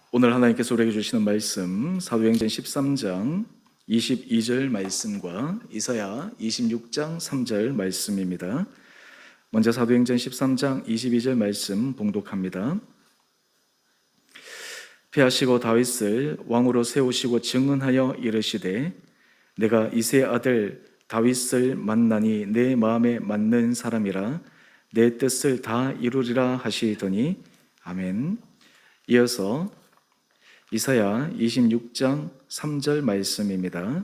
오늘 하나님께서 우리에게 주시는 말씀 사도행전 13장 22절 말씀과 이사야 26장 3절 말씀입니다. 먼저 사도행전 13장 22절 말씀 봉독합니다. 패하시고 다윗을 왕으로 세우시고 증언하여 이르시되 내가 이새의 아들 다윗을 만나니 내 마음에 맞는 사람이라 내 뜻을 다 이루리라 하시더니 아멘. 이어서 이사야 26장 3절 말씀입니다.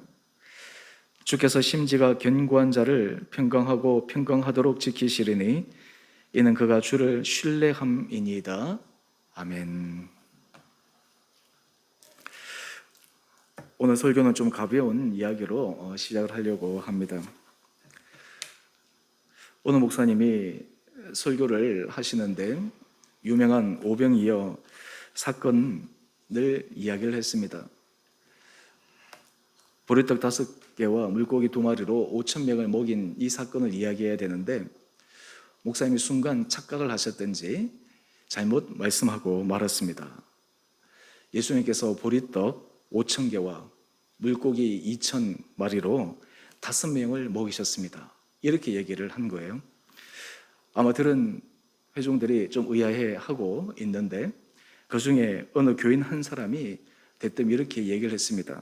주께서 심지가 견고한 자를 평강하고 평강하도록 지키시리니 이는 그가 주를 신뢰함이니이다. 아멘. 오늘 설교는 좀 가벼운 이야기로 시작을 하려고 합니다. 오늘 목사님이 설교를 하시는데 유명한 오병이어 사건을 이야기를 했습니다. 보리떡 5개와 물고기 2마리로 5,000명을 먹인 이 사건을 이야기해야 되는데 목사님이 순간 착각을 하셨든지 잘못 말씀하고 말았습니다. 예수님께서 보리떡 5,000개와 물고기 2,000마리로 5명을 먹이셨습니다. 이렇게 얘기를 한 거예요. 아마 들은 회중들이 좀 의아해하고 있는데 그 중에 어느 교인 한 사람이 대뜸 이렇게 얘기를 했습니다.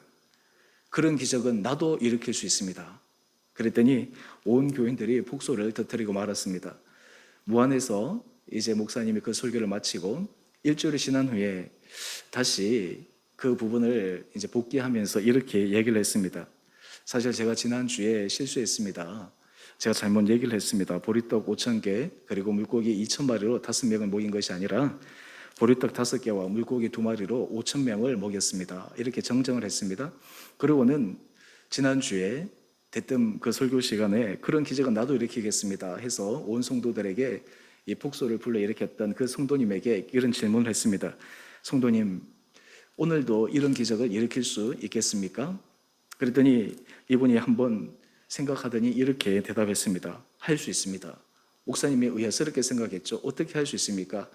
그런 기적은 나도 일으킬 수 있습니다. 그랬더니 온 교인들이 폭소를 터뜨리고 말았습니다. 무안에서 이제 목사님이 그 설교를 마치고 일주일이 지난 후에 다시 그 부분을 이제 복귀하면서 이렇게 얘기를 했습니다. 사실 제가 지난주에 실수했습니다. 제가 잘못 얘기를 했습니다. 보리떡 5,000개 그리고 물고기 2,000마리로 5명을 먹인 것이 아니라 보리떡 5개와 물고기 2마리로 5,000명을 먹였습니다. 이렇게 정정을 했습니다. 그리고는 지난주에 대뜸 그 설교 시간에 그런 기적은 나도 일으키겠습니다 해서 온 성도들에게 이 폭소를 불러일으켰던 그 성도님에게 이런 질문을 했습니다. 성도님, 오늘도 이런 기적을 일으킬 수 있겠습니까? 그랬더니 이분이 한번 생각하더니 이렇게 대답했습니다. 할 수 있습니다. 목사님이 의아스럽게 생각했죠. 어떻게 할 수 있습니까?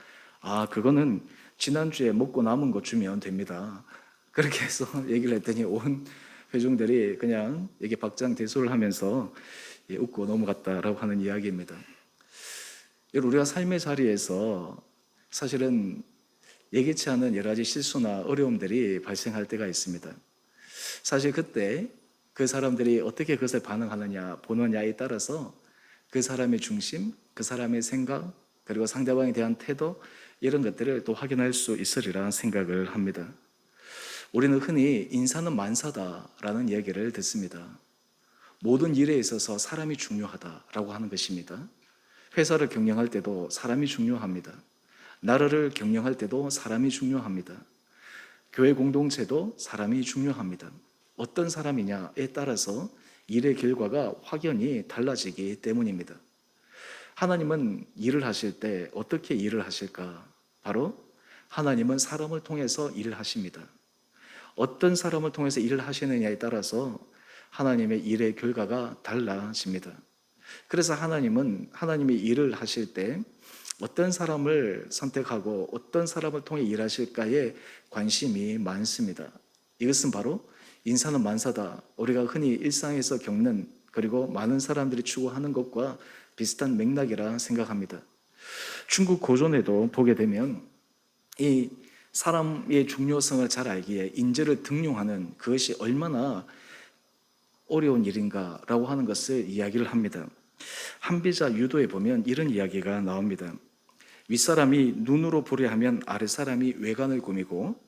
그거는 지난주에 먹고 남은 거 주면 됩니다. 그렇게 해서 얘기를 했더니 온 회중들이 그냥 이게 박장대소를 하면서 웃고 넘어갔다라고 하는 이야기입니다. 우리가 삶의 자리에서 사실은 예기치 않은 여러 가지 실수나 어려움들이 발생할 때가 있습니다. 사실 그때 그 사람들이 어떻게 그것에 반응하느냐, 보느냐에 따라서 그 사람의 중심, 그 사람의 생각, 그리고 상대방에 대한 태도 이런 것들을 또 확인할 수 있으리라 생각을 합니다. 우리는 흔히 인사는 만사다라는 이야기를 듣습니다. 모든 일에 있어서 사람이 중요하다라고 하는 것입니다. 회사를 경영할 때도 사람이 중요합니다. 나라를 경영할 때도 사람이 중요합니다. 교회 공동체도 사람이 중요합니다. 어떤 사람이냐에 따라서 일의 결과가 확연히 달라지기 때문입니다. 하나님은 일을 하실 때 어떻게 일을 하실까? 바로 하나님은 사람을 통해서 일을 하십니다. 어떤 사람을 통해서 일을 하시느냐에 따라서 하나님의 일의 결과가 달라집니다. 그래서 하나님은 하나님의 일을 하실 때 어떤 사람을 선택하고 어떤 사람을 통해 일하실까에 관심이 많습니다. 이것은 바로 인사는 만사다. 우리가 흔히 일상에서 겪는 그리고 많은 사람들이 추구하는 것과 비슷한 맥락이라 생각합니다. 중국 고전에도 보게 되면 이 사람의 중요성을 잘 알기에 인재를 등용하는 그것이 얼마나 어려운 일인가라고 하는 것을 이야기를 합니다. 한비자 유도에 보면 이런 이야기가 나옵니다. 윗사람이 눈으로 보려 하면 아랫사람이 외관을 꾸미고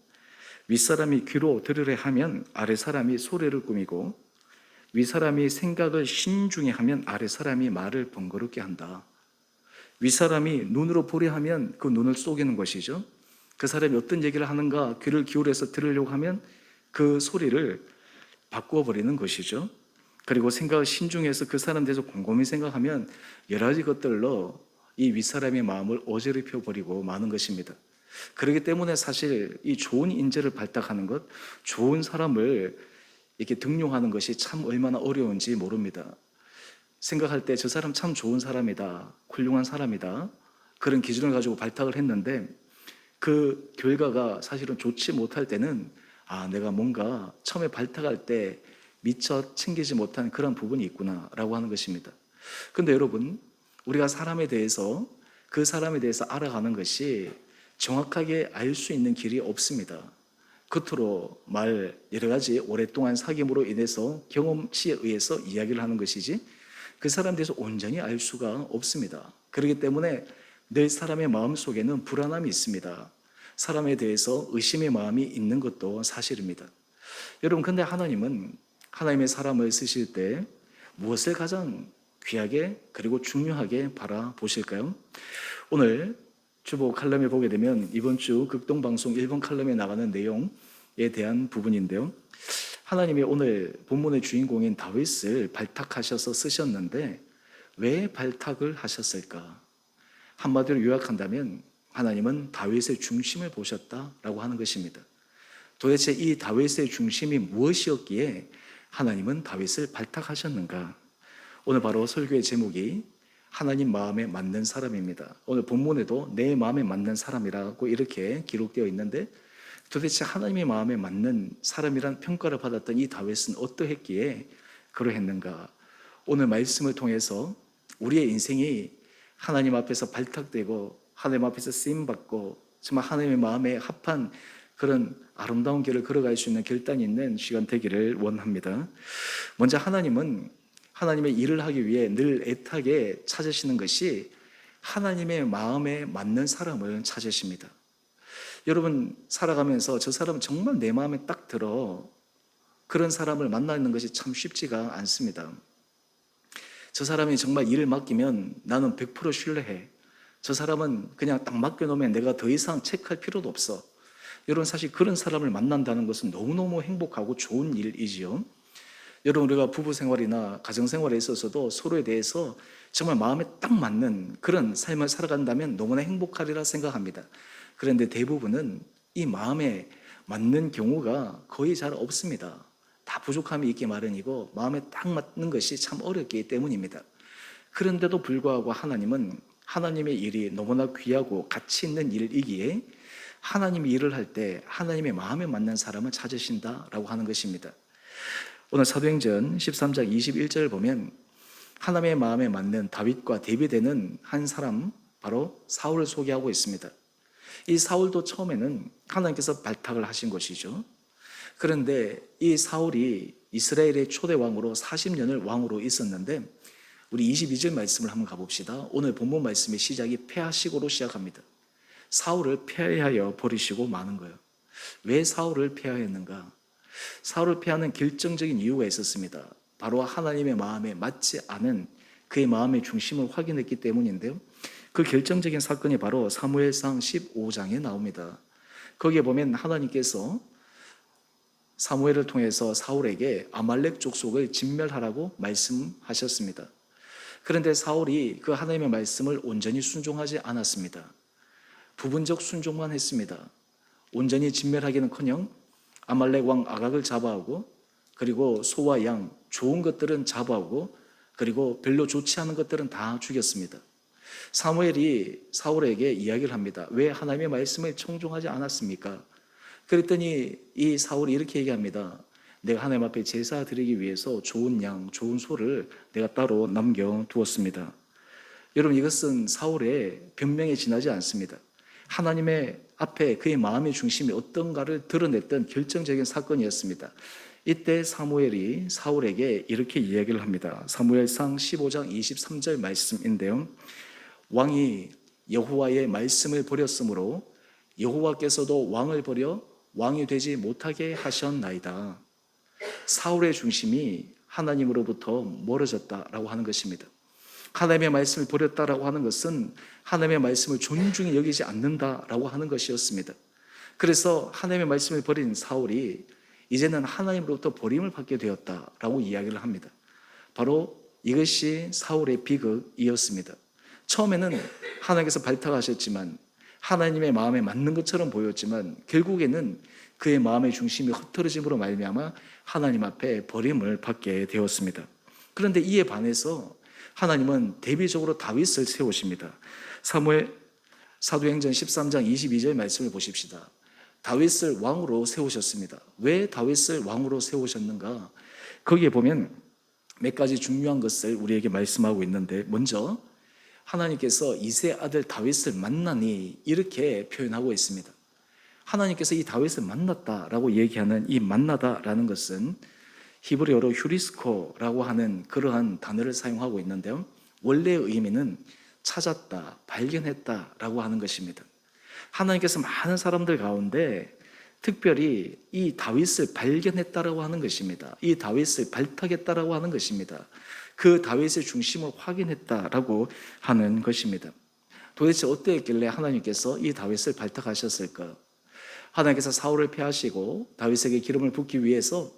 윗사람이 귀로 들으려 하면 아랫사람이 소리를 꾸미고 윗사람이 생각을 신중히 하면 아랫사람이 말을 번거롭게 한다. 윗사람이 눈으로 보려 하면 그 눈을 속이는 것이죠. 그 사람이 어떤 얘기를 하는가 귀를 기울여서 들으려고 하면 그 소리를 바꾸어 버리는 것이죠. 그리고 생각을 신중해서 그 사람에 대해서 곰곰이 생각하면 여러 가지 것들로 이 윗사람의 마음을 어지럽혀 버리고 마는 것입니다. 그렇기 때문에 사실 이 좋은 인재를 발탁하는 것, 좋은 사람을 이렇게 등용하는 것이 참 얼마나 어려운지 모릅니다. 생각할 때 저 사람 참 좋은 사람이다, 훌륭한 사람이다, 그런 기준을 가지고 발탁을 했는데 그 결과가 사실은 좋지 못할 때는 내가 뭔가 처음에 발탁할 때 미처 챙기지 못한 그런 부분이 있구나라고 하는 것입니다. 근데 여러분, 우리가 그 사람에 대해서 알아가는 것이 정확하게 알 수 있는 길이 없습니다. 겉으로 여러 가지 오랫동안 사귐으로 인해서 경험치에 의해서 이야기를 하는 것이지 그 사람에 대해서 온전히 알 수가 없습니다. 그렇기 때문에 늘 사람의 마음 속에는 불안함이 있습니다. 사람에 대해서 의심의 마음이 있는 것도 사실입니다. 여러분, 근데 하나님은 하나님의 사람을 쓰실 때 무엇을 가장 귀하게 그리고 중요하게 바라보실까요? 오늘 주보 칼럼에 보게 되면 이번 주 극동방송 1번 칼럼에 나가는 내용에 대한 부분인데요. 하나님이 오늘 본문의 주인공인 다윗을 발탁하셔서 쓰셨는데 왜 발탁을 하셨을까? 한마디로 요약한다면 하나님은 다윗의 중심을 보셨다라고 하는 것입니다. 도대체 이 다윗의 중심이 무엇이었기에 하나님은 다윗을 발탁하셨는가? 오늘 바로 설교의 제목이 하나님 마음에 맞는 사람입니다. 오늘 본문에도 내 마음에 맞는 사람이라고 이렇게 기록되어 있는데 도대체 하나님의 마음에 맞는 사람이란 평가를 받았던 이 다윗은 어떠했기에 그러했는가? 오늘 말씀을 통해서 우리의 인생이 하나님 앞에서 발탁되고 하나님 앞에서 쓰임받고 정말 하나님의 마음에 합한 그런 아름다운 길을 걸어갈 수 있는 결단이 있는 시간 되기를 원합니다. 먼저 하나님은 하나님의 일을 하기 위해 늘 애타게 찾으시는 것이 하나님의 마음에 맞는 사람을 찾으십니다. 여러분, 살아가면서 저 사람은 정말 내 마음에 딱 들어, 그런 사람을 만나는 것이 참 쉽지가 않습니다. 저 사람이 정말 일을 맡기면 나는 100% 신뢰해. 저 사람은 그냥 딱 맡겨놓으면 내가 더 이상 체크할 필요도 없어. 여러분, 사실 그런 사람을 만난다는 것은 너무너무 행복하고 좋은 일이지요. 여러분, 우리가 부부 생활이나 가정 생활에 있어서도 서로에 대해서 정말 마음에 딱 맞는 그런 삶을 살아간다면 너무나 행복하리라 생각합니다. 그런데 대부분은 이 마음에 맞는 경우가 거의 잘 없습니다. 다 부족함이 있기 마련이고 마음에 딱 맞는 것이 참 어렵기 때문입니다. 그런데도 불구하고 하나님은 하나님의 일이 너무나 귀하고 가치 있는 일이기에 하나님이 일을 할 때 하나님의 마음에 맞는 사람을 찾으신다라고 하는 것입니다. 오늘 사도행전 13장 21절을 보면 하나님의 마음에 맞는 다윗과 대비되는 한 사람, 바로 사울을 소개하고 있습니다. 이 사울도 처음에는 하나님께서 발탁을 하신 것이죠. 그런데 이 사울이 이스라엘의 초대 왕으로 40년을 왕으로 있었는데 우리 22절 말씀을 한번 가봅시다. 오늘 본문 말씀의 시작이 폐하시고로 시작합니다. 사울을 폐하여 버리시고 마는 거예요. 왜 사울을 폐하였는가? 사울을 폐하는 결정적인 이유가 있었습니다. 바로 하나님의 마음에 맞지 않은 그의 마음의 중심을 확인했기 때문인데요. 그 결정적인 사건이 바로 사무엘상 15장에 나옵니다. 거기에 보면 하나님께서 사무엘을 통해서 사울에게 아말렉 족속을 진멸하라고 말씀하셨습니다. 그런데 사울이 그 하나님의 말씀을 온전히 순종하지 않았습니다. 부분적 순종만 했습니다. 온전히 진멸하기는커녕 아말렉 왕 아각을 잡아오고, 그리고 소와 양 좋은 것들은 잡아오고, 그리고 별로 좋지 않은 것들은 다 죽였습니다. 사무엘이 사울에게 이야기를 합니다. 왜 하나님의 말씀을 청종하지 않았습니까? 그랬더니 이 사울이 이렇게 얘기합니다. 내가 하나님 앞에 제사 드리기 위해서 좋은 양, 좋은 소를 내가 따로 남겨두었습니다. 여러분, 이것은 사울의 변명에 지나지 않습니다. 하나님의 앞에 그의 마음의 중심이 어떤가를 드러냈던 결정적인 사건이었습니다. 이때 사무엘이 사울에게 이렇게 이야기를 합니다. 사무엘상 15장 23절 말씀인데요. 왕이 여호와의 말씀을 버렸으므로 여호와께서도 왕을 버려 왕이 되지 못하게 하셨나이다. 사울의 중심이 하나님으로부터 멀어졌다라고 하는 것입니다. 하나님의 말씀을 버렸다라고 하는 것은 하나님의 말씀을 존중히 여기지 않는다라고 하는 것이었습니다. 그래서 하나님의 말씀을 버린 사울이 이제는 하나님으로부터 버림을 받게 되었다라고 이야기를 합니다. 바로 이것이 사울의 비극이었습니다. 처음에는 하나님께서 발탁하셨지만 하나님의 마음에 맞는 것처럼 보였지만 결국에는 그의 마음의 중심이 흩어짐으로 말미암아 하나님 앞에 버림을 받게 되었습니다. 그런데 이에 반해서 하나님은 대비적으로 다윗을 세우십니다. 사무엘 사도행전 13장 22절 말씀을 보십시다. 다윗을 왕으로 세우셨습니다. 왜 다윗을 왕으로 세우셨는가? 거기에 보면 몇 가지 중요한 것을 우리에게 말씀하고 있는데, 먼저 하나님께서 이세 아들 다윗을 만나니 이렇게 표현하고 있습니다. 하나님께서 이 다윗을 만났다라고 얘기하는 이 만나다라는 것은 히브리어로 휴리스코라고 하는 그러한 단어를 사용하고 있는데요, 원래의 의미는 찾았다, 발견했다라고 하는 것입니다. 하나님께서 많은 사람들 가운데 특별히 이 다윗을 발견했다라고 하는 것입니다. 이 다윗을 발탁했다라고 하는 것입니다. 그 다윗의 중심을 확인했다라고 하는 것입니다. 도대체 어떠했길래 하나님께서 이 다윗을 발탁하셨을까? 하나님께서 사울을 패하시고 다윗에게 기름을 붓기 위해서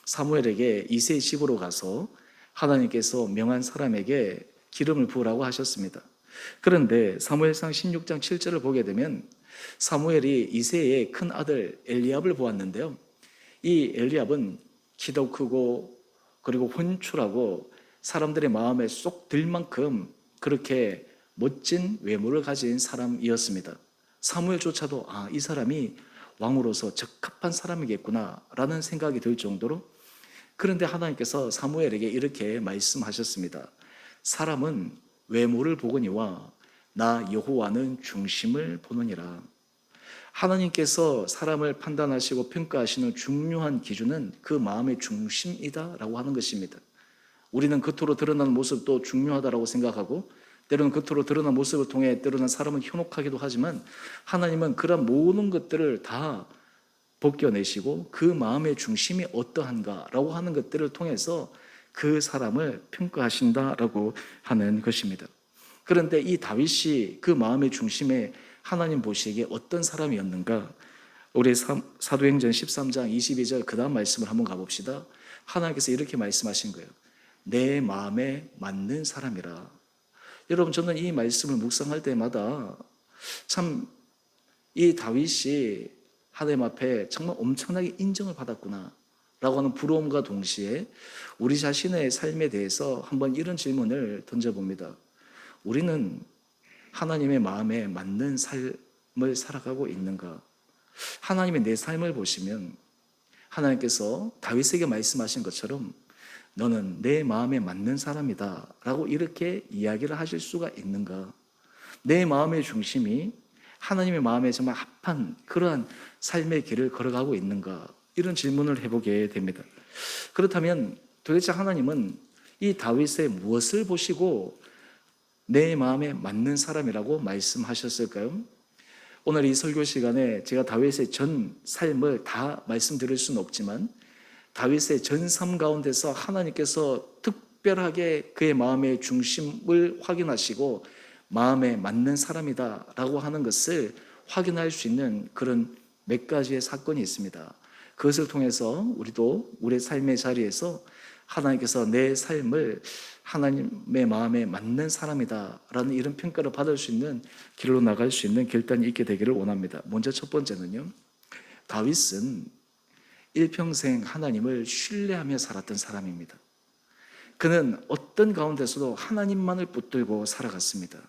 사무엘에게 이새의 집으로 가서 하나님께서 명한 사람에게 기름을 부으라고 하셨습니다. 그런데 사무엘상 16장 7절을 보게 되면 사무엘이 이새의 큰 아들 엘리압을 보았는데요, 이 엘리압은 키도 크고 그리고 훤출하고 사람들의 마음에 쏙 들 만큼 그렇게 멋진 외모를 가진 사람이었습니다. 사무엘조차도 이 사람이 왕으로서 적합한 사람이겠구나 라는 생각이 들 정도로, 그런데 하나님께서 사무엘에게 이렇게 말씀하셨습니다. 사람은 외모를 보거니와 나 여호와는 중심을 보느니라. 하나님께서 사람을 판단하시고 평가하시는 중요한 기준은 그 마음의 중심이다라고 하는 것입니다. 우리는 겉으로 드러나는 모습도 중요하다라고 생각하고, 때로는 겉으로 드러나는 모습을 통해 때로는 사람은 현혹하기도 하지만, 하나님은 그런 모든 것들을 다 벗겨내시고 그 마음의 중심이 어떠한가라고 하는 것들을 통해서 그 사람을 평가하신다라고 하는 것입니다. 그런데 이 다윗이 그 마음의 중심에 하나님 보시기에 어떤 사람이었는가? 우리 사도행전 13장 22절 그 다음 말씀을 한번 가봅시다. 하나님께서 이렇게 말씀하신 거예요. 내 마음에 맞는 사람이라. 여러분, 저는 이 말씀을 묵상할 때마다 참 이 다윗이 하나님 앞에 정말 엄청나게 인정을 받았구나 라고 하는 부러움과 동시에 우리 자신의 삶에 대해서 한번 이런 질문을 던져봅니다. 우리는 하나님의 마음에 맞는 삶을 살아가고 있는가? 하나님의 내 삶을 보시면 하나님께서 다윗에게 말씀하신 것처럼 너는 내 마음에 맞는 사람이다 라고 이렇게 이야기를 하실 수가 있는가? 내 마음의 중심이 하나님의 마음에 정말 합한 그러한 삶의 길을 걸어가고 있는가? 이런 질문을 해보게 됩니다. 그렇다면 도대체 하나님은 이 다윗의 무엇을 보시고 내 마음에 맞는 사람이라고 말씀하셨을까요? 오늘 이 설교 시간에 제가 다윗의 전 삶을 다 말씀드릴 수는 없지만, 다윗의 전 삶 가운데서 하나님께서 특별하게 그의 마음의 중심을 확인하시고 마음에 맞는 사람이다라고 하는 것을 확인할 수 있는 그런 몇 가지의 사건이 있습니다. 그것을 통해서 우리도 우리의 삶의 자리에서 하나님께서 내 삶을 하나님의 마음에 맞는 사람이다라는 이런 평가를 받을 수 있는 길로 나갈 수 있는 결단이 있게 되기를 원합니다. 먼저 첫 번째는요, 다윗은 일평생 하나님을 신뢰하며 살았던 사람입니다. 그는 어떤 가운데서도 하나님만을 붙들고 살아갔습니다.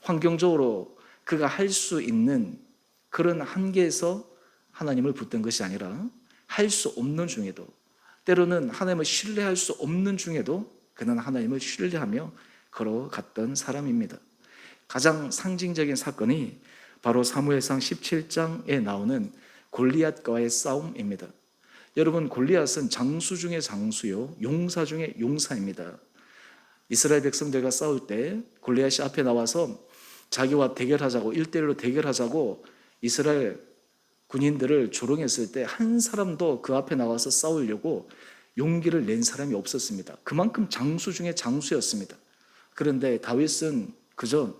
환경적으로 그가 할 수 있는 그런 한계에서 하나님을 붙든 것이 아니라 할 수 없는 중에도, 때로는 하나님을 신뢰할 수 없는 중에도 그는 하나님을 신뢰하며 걸어갔던 사람입니다. 가장 상징적인 사건이 바로 사무엘상 17장에 나오는 골리앗과의 싸움입니다. 여러분, 골리앗은 장수 중의 장수요, 용사 중의 용사입니다. 이스라엘 백성들과 싸울 때 골리앗이 앞에 나와서 자기와 대결하자고, 1대1로 대결하자고 이스라엘 군인들을 조롱했을 때 한 사람도 그 앞에 나와서 싸우려고 용기를 낸 사람이 없었습니다. 그만큼 장수 중에 장수였습니다. 그런데 다윗은 그저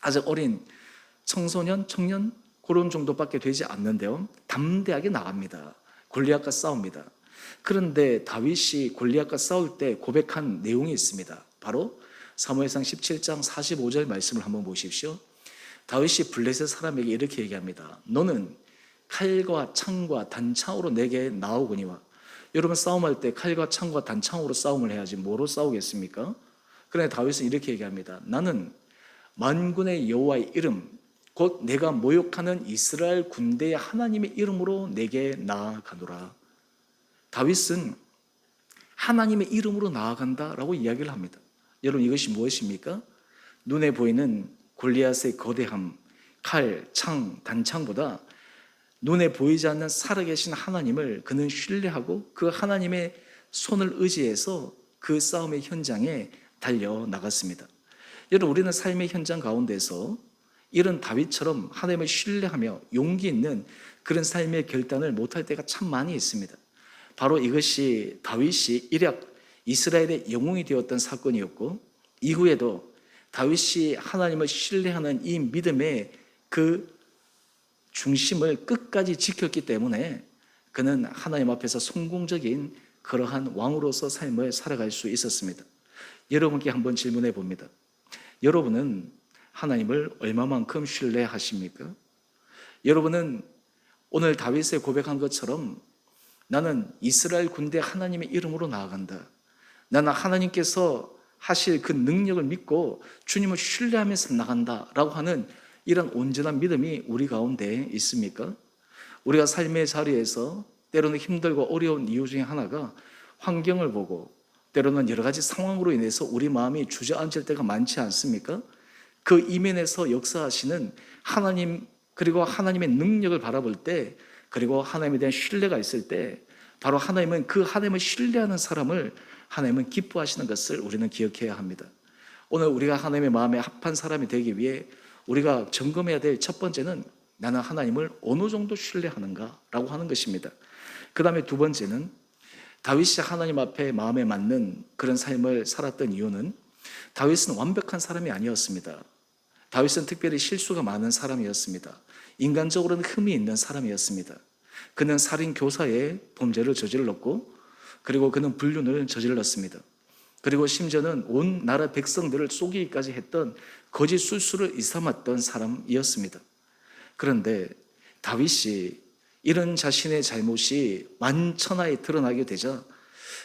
아직 어린 청소년, 청년 그런 정도밖에 되지 않는데요, 담대하게 나갑니다. 골리앗과 싸웁니다. 그런데 다윗이 골리앗과 싸울 때 고백한 내용이 있습니다. 바로 사무엘상 17장 45절 말씀을 한번 보십시오. 다윗이 블레셋 사람에게 이렇게 얘기합니다. 너는 칼과 창과 단창으로 내게 나오거니와. 여러분, 싸움할 때 칼과 창과 단창으로 싸움을 해야지 뭐로 싸우겠습니까? 그런데 다윗은 이렇게 얘기합니다. 나는 만군의 여호와의 이름, 곧 내가 모욕하는 이스라엘 군대의 하나님의 이름으로 내게 나아가노라. 다윗은 하나님의 이름으로 나아간다라고 이야기를 합니다. 여러분, 이것이 무엇입니까? 눈에 보이는 골리앗의 거대함, 칼, 창, 단창보다 눈에 보이지 않는 살아계신 하나님을 그는 신뢰하고 그 하나님의 손을 의지해서 그 싸움의 현장에 달려나갔습니다. 여러분, 우리는 삶의 현장 가운데서 이런 다윗처럼 하나님을 신뢰하며 용기 있는 그런 삶의 결단을 못할 때가 참 많이 있습니다. 바로 이것이 다윗이 일약 이스라엘의 영웅이 되었던 사건이었고, 이후에도 다윗이 하나님을 신뢰하는 이 믿음의 그 중심을 끝까지 지켰기 때문에 그는 하나님 앞에서 성공적인 그러한 왕으로서 삶을 살아갈 수 있었습니다. 여러분께 한번 질문해 봅니다. 여러분은 하나님을 얼마만큼 신뢰하십니까? 여러분은 오늘 다윗의 고백한 것처럼 나는 이스라엘 군대 하나님의 이름으로 나아간다. 나는 하나님께서 하실 그 능력을 믿고 주님을 신뢰하면서 나간다 라고 하는 이런 온전한 믿음이 우리 가운데 있습니까? 우리가 삶의 자리에서 때로는 힘들고 어려운 이유 중에 하나가 환경을 보고 때로는 여러 가지 상황으로 인해서 우리 마음이 주저앉을 때가 많지 않습니까? 그 이면에서 역사하시는 하나님, 그리고 하나님의 능력을 바라볼 때, 그리고 하나님에 대한 신뢰가 있을 때 바로 하나님은 그 하나님을 신뢰하는 사람을 하나님은 기뻐하시는 것을 우리는 기억해야 합니다. 오늘 우리가 하나님의 마음에 합한 사람이 되기 위해 우리가 점검해야 될 첫 번째는 나는 하나님을 어느 정도 신뢰하는가라고 하는 것입니다. 그 다음에 두 번째는 다윗이 하나님 앞에 마음에 맞는 그런 삶을 살았던 이유는 다윗은 완벽한 사람이 아니었습니다. 다윗은 특별히 실수가 많은 사람이었습니다. 인간적으로는 흠이 있는 사람이었습니다. 그는 살인 교사의 범죄를 저질렀고, 그리고 그는 불륜을 저질렀습니다. 그리고 심지어는 온 나라 백성들을 속이기까지 했던 거짓 술수를 일삼았던 사람이었습니다. 그런데 다윗이 이런 자신의 잘못이 만천하에 드러나게 되자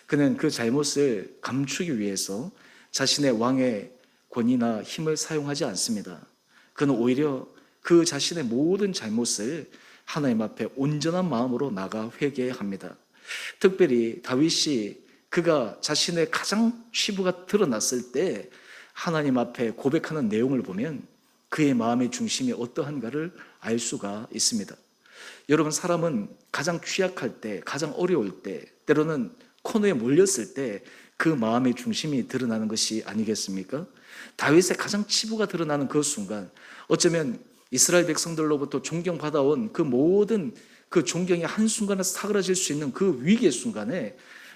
그는 그 잘못을 감추기 위해서 자신의 왕의 권위나 힘을 사용하지 않습니다. 그는 오히려 그 자신의 모든 잘못을 하나님 앞에 온전한 마음으로 나가 회개합니다. 특별히 다윗이 그가 자신의 가장 치부가 드러났을 때 하나님 앞에 고백하는 내용을 보면 그의 마음의 중심이 어떠한가를 알 수가 있습니다. 여러분, 사람은 가장 취약할 때, 가장 어려울 때, 때로는 코너에 몰렸을 때 그 마음의 중심이 드러나는 것이 아니겠습니까? 다윗의 가장 치부가 드러나는 그 순간, 어쩌면 이스라엘 백성들로부터 존경받아온 그 모든 그 존경이 한순간에 사그라질 수 있는 그 위기의 순간에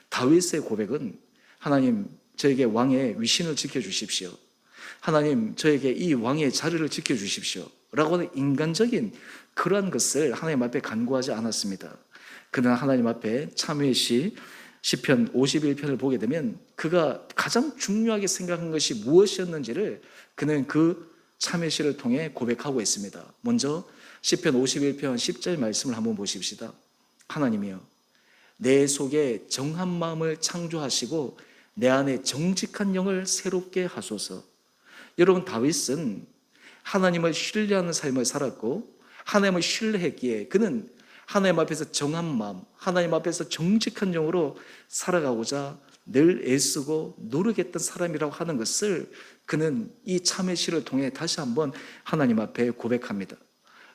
다윗의 고백은 하나님, 저에게 왕의 위신을 지켜주십시오. 하나님, 저에게 이 왕의 자리를 지켜주십시오 라고 하는 인간적인 그러한 것을 하나님 앞에 간구하지 않았습니다. 그는 하나님 앞에 참회의 시 시편 51편을 보게 되면 그가 가장 중요하게 생각한 것이 무엇이었는지를 그는 그 참회시를 통해 고백하고 있습니다. 먼저 시편 51편 10절 말씀을 한번 보십시다. 하나님이여, 내 속에 정한 마음을 창조하시고 내 안에 정직한 영을 새롭게 하소서. 여러분, 다윗은 하나님을 신뢰하는 삶을 살았고 하나님을 신뢰했기에 그는 하나님 앞에서 정한 마음, 하나님 앞에서 정직한 영으로 살아가고자 늘 애쓰고 노력했던 사람이라고 하는 것을 그는 이 참회 시를 통해 다시 한번 하나님 앞에 고백합니다.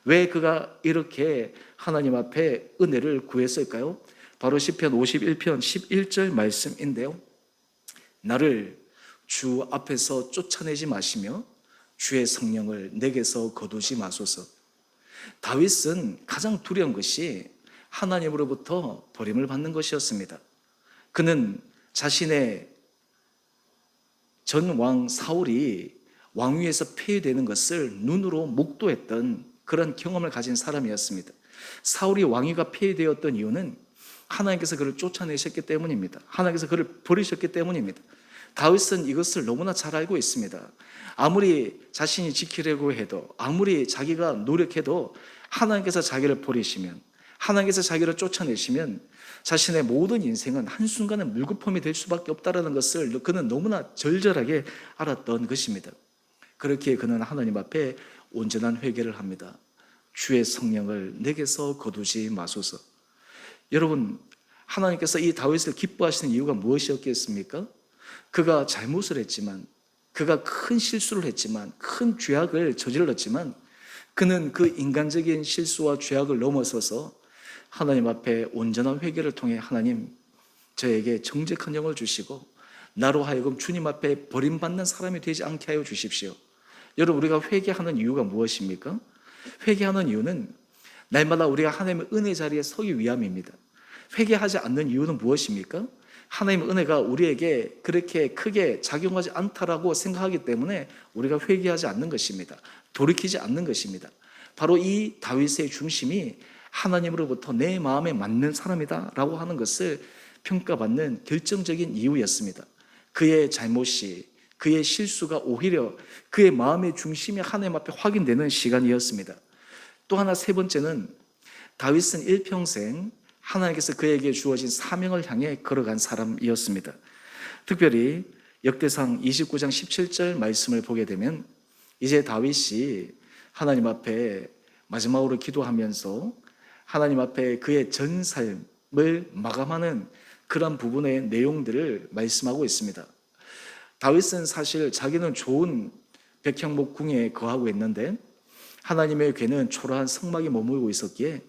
왜 그가 이렇게 하나님 앞에 은혜를 구했을까요? 바로 시편 51편 11절 말씀인데요. 나를 주 앞에서 쫓아내지 마시며 주의 성령을 내게서 거두지 마소서. 다윗은 가장 두려운 것이 하나님으로부터 버림을 받는 것이었습니다. 그는 자신의 전 왕 사울이 왕위에서 폐위되는 것을 눈으로 목도했던 그런 경험을 가진 사람이었습니다. 사울이 왕위가 폐위되었던 이유는 하나님께서 그를 쫓아내셨기 때문입니다. 하나님께서 그를 버리셨기 때문입니다. 다윗은 이것을 너무나 잘 알고 있습니다. 아무리 자신이 지키려고 해도, 아무리 자기가 노력해도 하나님께서 자기를 버리시면, 하나님께서 자기를 쫓아내시면 자신의 모든 인생은 한순간에 물거품이 될 수밖에 없다는 것을 그는 너무나 절절하게 알았던 것입니다. 그렇기에 그는 하나님 앞에 온전한 회개를 합니다. 주의 성령을 내게서 거두지 마소서. 여러분, 하나님께서 이 다윗을 기뻐하시는 이유가 무엇이었겠습니까? 그가 잘못을 했지만, 그가 큰 실수를 했지만, 큰 죄악을 저질렀지만, 그는 그 인간적인 실수와 죄악을 넘어서서 하나님 앞에 온전한 회개를 통해 하나님, 저에게 정직한 영을 주시고 나로 하여금 주님 앞에 버림받는 사람이 되지 않게 하여 주십시오. 여러분, 우리가 회개하는 이유가 무엇입니까? 회개하는 이유는 날마다 우리가 하나님의 은혜 자리에 서기 위함입니다. 회개하지 않는 이유는 무엇입니까? 하나님의 은혜가 우리에게 그렇게 크게 작용하지 않다라고 생각하기 때문에 우리가 회개하지 않는 것입니다. 돌이키지 않는 것입니다. 바로 이 다윗의 중심이 하나님으로부터 내 마음에 맞는 사람이다 라고 하는 것을 평가받는 결정적인 이유였습니다. 그의 잘못이, 그의 실수가 오히려 그의 마음의 중심이 하나님 앞에 확인되는 시간이었습니다. 또 하나, 세 번째는 다윗은 일평생 하나님께서 그에게 주어진 사명을 향해 걸어간 사람이었습니다. 특별히 역대상 29장 17절 말씀을 보게 되면 이제 다윗이 하나님 앞에 마지막으로 기도하면서 하나님 앞에 그의 전 삶을 마감하는 그런 부분의 내용들을 말씀하고 있습니다. 다윗은 사실 자기는 좋은 백향목 궁에 거하고 있는데 하나님의 궤는 초라한 성막에 머물고 있었기에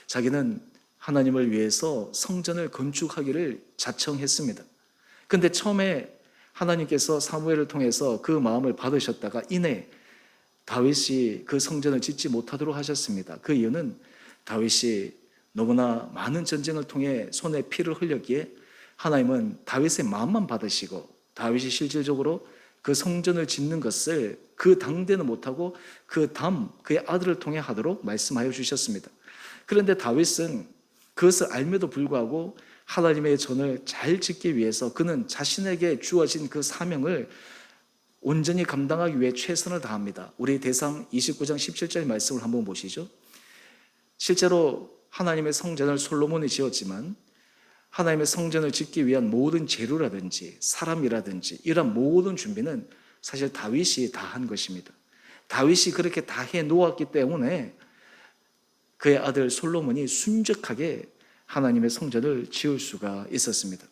자기는 하나님을 위해서 성전을 건축하기를 자청했습니다. 그런데 처음에 하나님께서 사무엘을 통해서 그 마음을 받으셨다가 이내 다윗이 그 성전을 짓지 못하도록 하셨습니다. 그 이유는 다윗이 너무나 많은 전쟁을 통해 손에 피를 흘렸기에 하나님은 다윗의 마음만 받으시고 다윗이 실질적으로 그 성전을 짓는 것을 그 당대는 못하고 그 다음 그의 아들을 통해 하도록 말씀하여 주셨습니다. 그런데 다윗은 그것을 알면도 불구하고 하나님의 전을 잘 짓기 위해서 그는 자신에게 주어진 그 사명을 온전히 감당하기 위해 최선을 다합니다. 우리 대상 29장 17절 말씀을 한번 보시죠. 실제로 하나님의 성전을 솔로몬이 지었지만 하나님의 성전을 짓기 위한 모든 재료라든지 사람이라든지 이런 모든 준비는 사실 다윗이 다 한 것입니다. 다윗이 그렇게 다 해 놓았기 때문에 그의 아들 솔로몬이 순적하게 하나님의 성전을 지을 수가 있었습니다.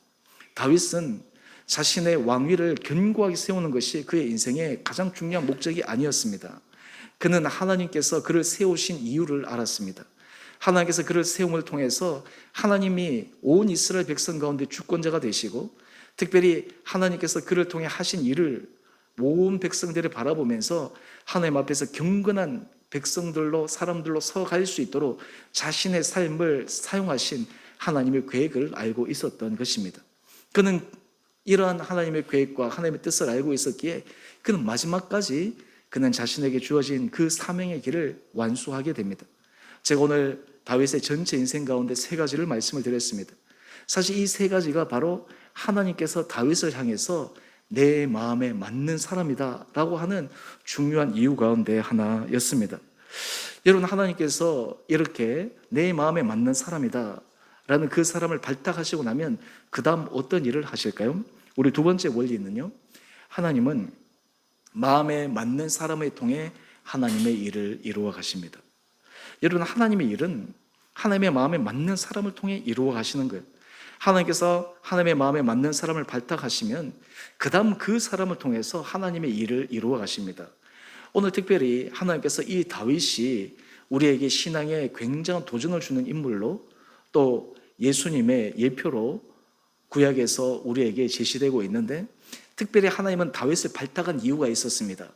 다윗은 자신의 왕위를 견고하게 세우는 것이 그의 인생의 가장 중요한 목적이 아니었습니다. 그는 하나님께서 그를 세우신 이유를 알았습니다. 하나님께서 그를 세움을 통해서 하나님이 온 이스라엘 백성 가운데 주권자가 되시고 특별히 하나님께서 그를 통해 하신 일을 온 백성들을 바라보면서 하나님 앞에서 경건한 백성들로 사람들로 서갈 수 있도록 자신의 삶을 사용하신 하나님의 계획을 알고 있었던 것입니다. 그는 이러한 하나님의 계획과 하나님의 뜻을 알고 있었기에 그는 마지막까지 그는 자신에게 주어진 그 사명의 길을 완수하게 됩니다. 제가 오늘 다윗의 전체 인생 가운데 세 가지를 말씀을 드렸습니다. 사실 이 세 가지가 바로 하나님께서 다윗을 향해서 내 마음에 맞는 사람이다 라고 하는 중요한 이유 가운데 하나였습니다. 여러분, 하나님께서 이렇게 내 마음에 맞는 사람이다 라는 그 사람을 발탁하시고 나면 그 다음 어떤 일을 하실까요? 우리 두 번째 원리는요, 하나님은 마음에 맞는 사람을 통해 하나님의 일을 이루어 가십니다. 여러분, 하나님의 일은 하나님의 마음에 맞는 사람을 통해 이루어 가시는 거예요. 하나님께서 하나님의 마음에 맞는 사람을 발탁하시면 그 다음 그 사람을 통해서 하나님의 일을 이루어 가십니다. 오늘 특별히 하나님께서 이 다윗이 우리에게 신앙에 굉장한 도전을 주는 인물로 또 예수님의 예표로 구약에서 우리에게 제시되고 있는데 특별히 하나님은 다윗을 발탁한 이유가 있었습니다.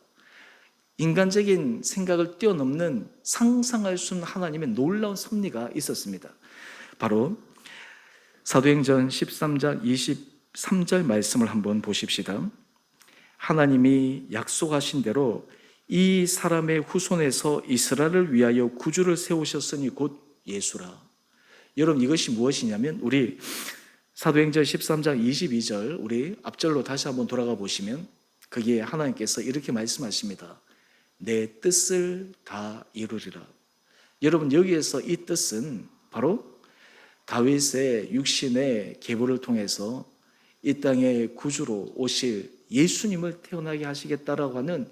인간적인 생각을 뛰어넘는 상상할 수 없는 하나님의 놀라운 섭리가 있었습니다. 바로 사도행전 13장 23절 말씀을 한번 보십시다. 하나님이 약속하신 대로 이 사람의 후손에서 이스라엘을 위하여 구주를 세우셨으니 곧 예수라. 여러분, 이것이 무엇이냐면 우리 사도행전 13장 22절 우리 앞절로 다시 한번 돌아가 보시면 거기에 하나님께서 이렇게 말씀하십니다. 내 뜻을 다 이루리라. 여러분, 여기에서 이 뜻은 바로 다윗의 육신의 계보를 통해서 이 땅의 구주로 오실 예수님을 태어나게 하시겠다라고 하는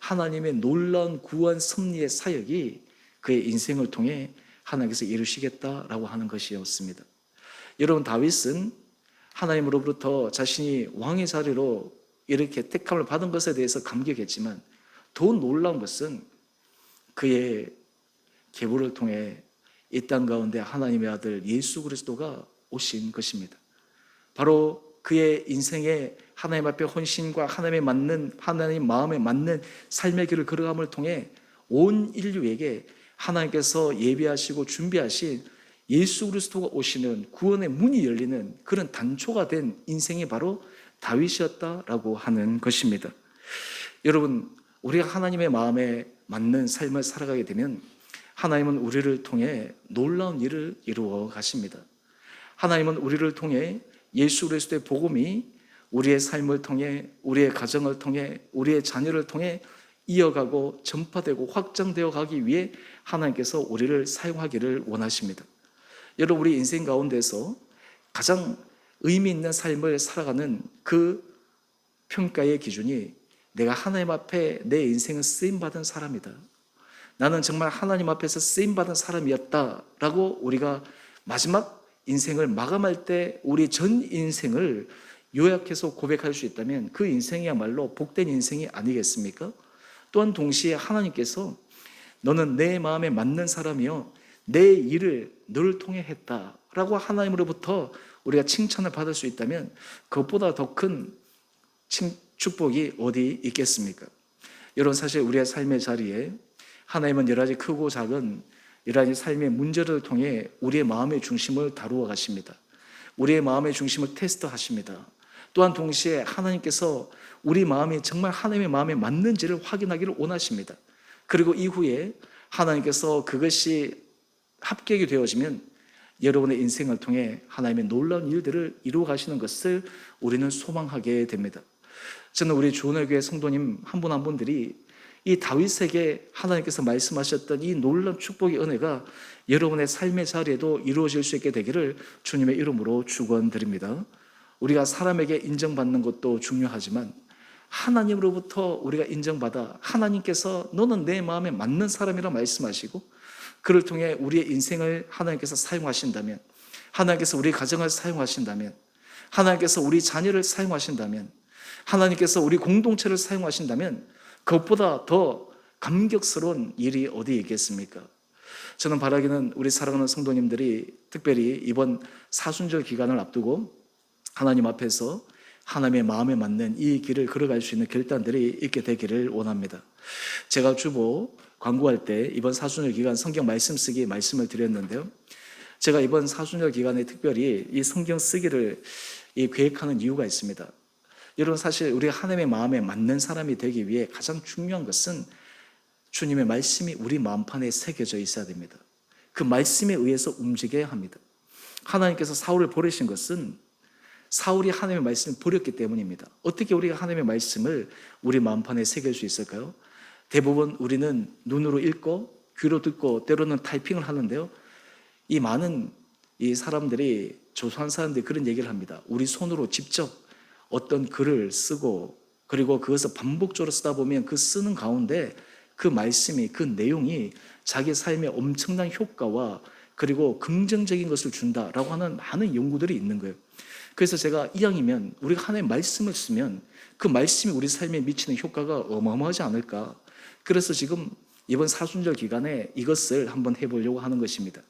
하나님의 놀라운 구원 섭리의 사역이 그의 인생을 통해 하나님께서 이루시겠다라고 하는 것이었습니다. 여러분, 다윗은 하나님으로부터 자신이 왕의 자리로 이렇게 택함을 받은 것에 대해서 감격했지만 더 놀라운 것은 그의 계보를 통해 이 땅 가운데 하나님의 아들 예수 그리스도가 오신 것입니다. 바로 그의 인생에 하나님 앞에 헌신과 하나님 마음에 맞는 삶의 길을 걸어감을 통해 온 인류에게 하나님께서 예비하시고 준비하신 예수 그리스도가 오시는 구원의 문이 열리는 그런 단초가 된 인생이 바로 다윗이었다라고 하는 것입니다. 여러분, 우리가 하나님의 마음에 맞는 삶을 살아가게 되면 하나님은 우리를 통해 놀라운 일을 이루어 가십니다. 하나님은 우리를 통해 예수 그리스도의 복음이 우리의 삶을 통해, 우리의 가정을 통해, 우리의 자녀를 통해 이어가고 전파되고 확장되어 가기 위해 하나님께서 우리를 사용하기를 원하십니다. 여러분, 우리 인생 가운데서 가장 의미 있는 삶을 살아가는 그 평가의 기준이 내가 하나님 앞에 내 인생을 쓰임받은 사람이다, 나는 정말 하나님 앞에서 쓰임받은 사람이었다라고 우리가 마지막 인생을 마감할 때 우리 전 인생을 요약해서 고백할 수 있다면 그 인생이야말로 복된 인생이 아니겠습니까? 또한 동시에 하나님께서 너는 내 마음에 맞는 사람이요 내 일을 너를 통해 했다라고 하나님으로부터 우리가 칭찬을 받을 수 있다면 그것보다 더 큰 축복이 어디 있겠습니까? 여러분, 사실 우리의 삶의 자리에 하나님은 여러 가지 크고 작은 여러 가지 삶의 문제를 통해 우리의 마음의 중심을 다루어 가십니다. 우리의 마음의 중심을 테스트하십니다. 또한 동시에 하나님께서 우리 마음이 정말 하나님의 마음에 맞는지를 확인하기를 원하십니다. 그리고 이후에 하나님께서 그것이 합격이 되어지면 여러분의 인생을 통해 하나님의 놀라운 일들을 이루어 가시는 것을 우리는 소망하게 됩니다. 저는 우리 주원의 교회 성도님 한 분 한 분들이 이 다윗에게 하나님께서 말씀하셨던 이 놀라운 축복의 은혜가 여러분의 삶의 자리에도 이루어질 수 있게 되기를 주님의 이름으로 축원드립니다. 우리가 사람에게 인정받는 것도 중요하지만 하나님으로부터 우리가 인정받아 하나님께서 너는 내 마음에 맞는 사람이라 말씀하시고 그를 통해 우리의 인생을 하나님께서 사용하신다면, 하나님께서 우리 가정을 사용하신다면, 하나님께서 우리 자녀를 사용하신다면, 하나님께서 우리 공동체를 사용하신다면 그것보다 더 감격스러운 일이 어디 있겠습니까? 저는 바라기는 우리 사랑하는 성도님들이 특별히 이번 사순절 기간을 앞두고 하나님 앞에서 하나님의 마음에 맞는 이 길을 걸어갈 수 있는 결단들이 있게 되기를 원합니다. 제가 주보 광고할 때 이번 사순절 기간 성경 말씀 쓰기 말씀을 드렸는데요. 제가 이번 사순절 기간에 특별히 이 성경 쓰기를 계획하는 이유가 있습니다. 여러분, 사실 우리가 하나님의 마음에 맞는 사람이 되기 위해 가장 중요한 것은 주님의 말씀이 우리 마음판에 새겨져 있어야 됩니다. 그 말씀에 의해서 움직여야 합니다. 하나님께서 사울을 보내신 것은 사울이 하나님의 말씀을 버렸기 때문입니다. 어떻게 우리가 하나님의 말씀을 우리 마음판에 새길 수 있을까요? 대부분 우리는 눈으로 읽고 귀로 듣고 때로는 타이핑을 하는데요. 이 많은 이 사람들이, 조선한 사람들이 그런 얘기를 합니다. 우리 손으로 직접 어떤 글을 쓰고 그리고 그것을 반복적으로 쓰다 보면 그 쓰는 가운데 그 말씀이, 그 내용이 자기 삶에 엄청난 효과와 그리고 긍정적인 것을 준다라고 하는 많은 연구들이 있는 거예요. 그래서 제가 이왕이면 우리가 하나님의 말씀을 쓰면 그 말씀이 우리 삶에 미치는 효과가 어마어마하지 않을까. 그래서 지금 이번 사순절 기간에 이것을 한번 해보려고 하는 것입니다.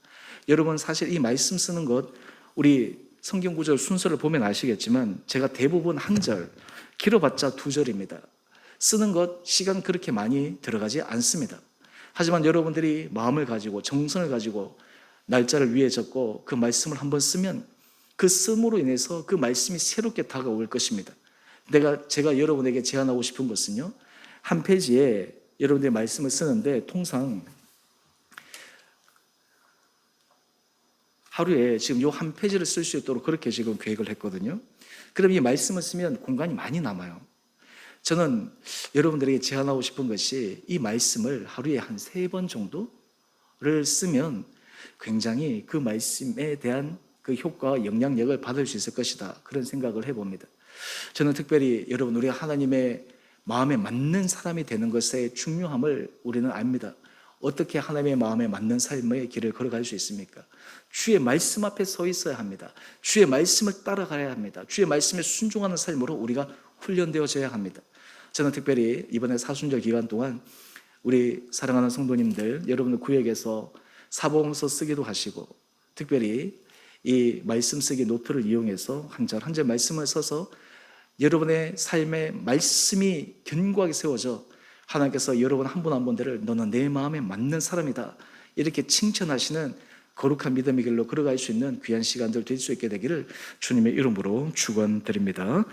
여러분, 사실 이 말씀 쓰는 것, 우리 성경 구절 순서를 보면 아시겠지만 제가 대부분 한 절, 길어봤자 두 절입니다. 쓰는 것 시간 그렇게 많이 들어가지 않습니다. 하지만 여러분들이 마음을 가지고 정성을 가지고 날짜를 위해 적고 그 말씀을 한번 쓰면 그 씀으로 인해서 그 말씀이 새롭게 다가올 것입니다. 제가 여러분에게 제안하고 싶은 것은요, 한 페이지에 여러분들이 말씀을 쓰는데 통상 하루에 지금 요 한 페이지를 쓸 수 있도록 그렇게 지금 계획을 했거든요. 그럼 이 말씀을 쓰면 공간이 많이 남아요. 저는 여러분들에게 제안하고 싶은 것이 이 말씀을 하루에 한 3번 정도를 쓰면 굉장히 그 말씀에 대한 그 효과와 영향력을 받을 수 있을 것이다. 그런 생각을 해봅니다. 저는 특별히 여러분, 우리가 하나님의 마음에 맞는 사람이 되는 것의 중요함을 우리는 압니다. 어떻게 하나님의 마음에 맞는 삶의 길을 걸어갈 수 있습니까? 주의 말씀 앞에 서 있어야 합니다. 주의 말씀을 따라가야 합니다. 주의 말씀에 순종하는 삶으로 우리가 훈련되어져야 합니다. 저는 특별히 이번에 사순절 기간 동안 우리 사랑하는 성도님들, 여러분들 구역에서 사복음서 쓰기도 하시고, 특별히 이 말씀 쓰기 노트를 이용해서 한 절 한 절 말씀을 써서 여러분의 삶에 말씀이 견고하게 세워져 하나님께서 여러분 한 분 한 분들을 너는 내 마음에 맞는 사람이다 이렇게 칭찬하시는 거룩한 믿음의 길로 걸어갈 수 있는 귀한 시간들 될 수 있게 되기를 주님의 이름으로 축원드립니다.